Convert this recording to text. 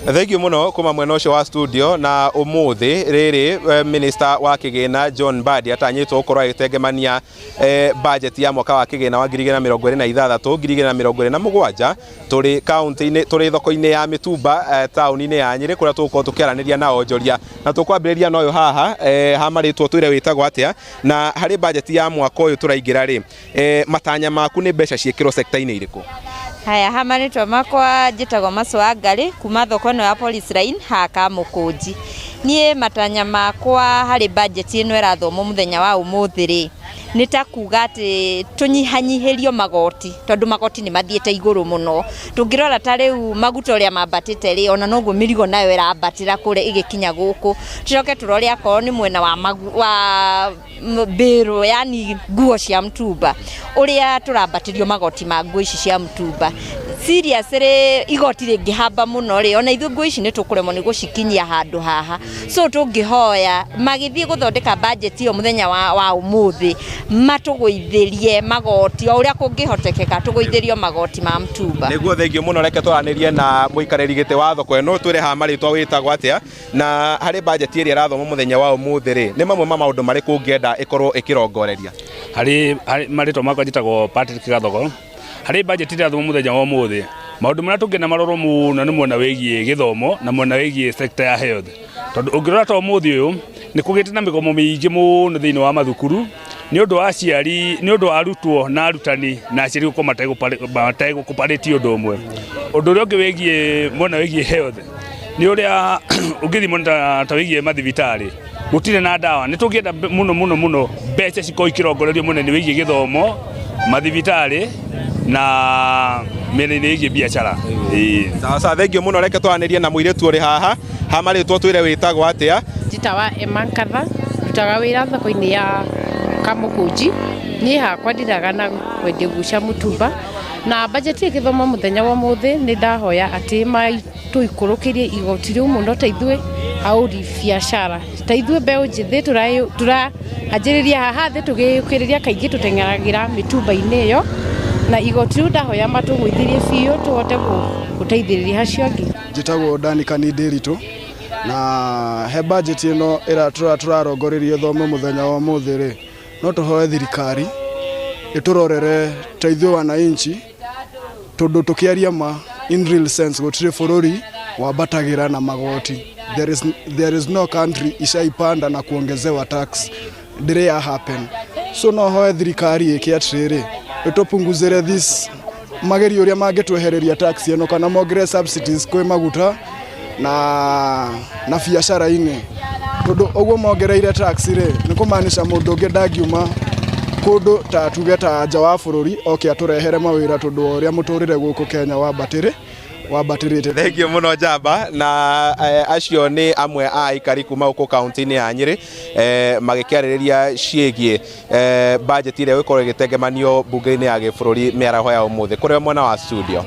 Thank you muno kuma mwena ucio wa studio na umuthi riri minister wa kigina John Mbadi atanyitwo gukorwo agitengemania budget ya mwaka wa kigina wa 2026 2027 turi county-ini turi thoko-ini ya Mitumba town-ini ya Nyeri kuria tuko tukiaraniria na onjoria na tukwambiriria noyo haha hamaritwo twire witagwo atia na hari budget ya mwaka uyu turaingira ri matanya maku ni mbeca ciekirwo sector-ini iriku? Haya hamanitwa makwa njitagwo Maswa Ngari kuma thoko no ya Police Line haka Mukunji. Nie matanya makwa hari budget ino irathomwo muthenya wa umuthiri nitakuga ati tunyihanyihirio magoti tondu magoti ni mathiete iguru muno. Tungirora ta riu maguta uria mambatite ri ona noguo mirigo nayo irabatira kure igikinya guku. Tucoke turore akorwo ni mwena wa bero yani nguo cia mtumba uria turambatirio magoti ma nguo ici cia mtumba. Seriously igoti ringihamba muno ri ona ithu nguo ici ni tukuremwo ni gucikinyia handu haha. So tungihoya magithie guthondeka budget iyo muthenya wa umuthi matuguithirie magoti o uria kungihotekeka tuguithirio magoti ma mtumba. Niguo thengio muno reke twaranirie na muikariri gite wa thoko eno twire ha maritwa witagwo atia na hari budget iria irathomwo muthenya wa umuthi ri ni mamwe ma maundu mari kungienda ikorwo ikirongoreria? Hari maritwa makwa njitagwo Patrick Gathoko. Hari budget irathomwo muthenya wa umuthi maundu maria tungena marorwo muno ni mwena wigie githomo na mwena wigie sector ya health tondu ungirora ta umuthi uyu ni kugite na migomo miingi muno thiini wa mathukuru ni undu wa aciari ni undu wa arutwo na arutani na aciari guko matego-kuparity undu umwe. Undu uria ungi wigie mwena wigie health ni uria ungithi mwena ta wigie mathibitari gutire na dawa ni tungienda muno mbeca ciko ikirongorerio munene wigie githomo mathibitari na mene igi biashara. Sawa thengio muno reke twanirie na muiretu uri haha hamaritwo twire witagwo atia? Njitawa Emankatha rutaga wira thoko-ini ya Kamukunji ni hakwa ndiraga na kwendia nguo cia mutumba na budget igithoma muthenya wa muthi ni ndahoya ati tuikurukirie igoti riu muno ta ithue auri biashara ta ithue mbeu njithi turaanjiriria haha thi tugiyukiriria kaingi tutengeragira mitumba-ini iyo na igoti riu ndahoya matugwithirie biu tuhote guteithiriria hacio angi. Njitagwo Danica Ndiritu na he budget ino ira turarongoreria thome muthenya wa umuthi ri no tuhoe thirikari iturorere ta ithue wananchi tondu tukiaria ma in real sense gutire bururi wambatagira na magoti. There is no country ishaipanda na kuongezewa tax dire ya happen. So no hoe thirikari ikiatiriri itupunguzire this mageri uria mangitwehereria tax eno kana mogere subsidies kwe maguta na biashara-ini tondu oguo mongereire tax ri ni kumaanisha mundu ungi ndangiuma kundu ta tuge ta nja wa bururi oke aturehere mawira tondu uria muturire guku Kenya wabatirite. Thengio muno Njamba na acio ni amwe a ikari kuma uko county-ini ya Nyeri magikiaririria ciegie budget iria ikorwo igitengemanio bunge-ini ya gibururi miaraho ya umuthi kuri mwena wa studio.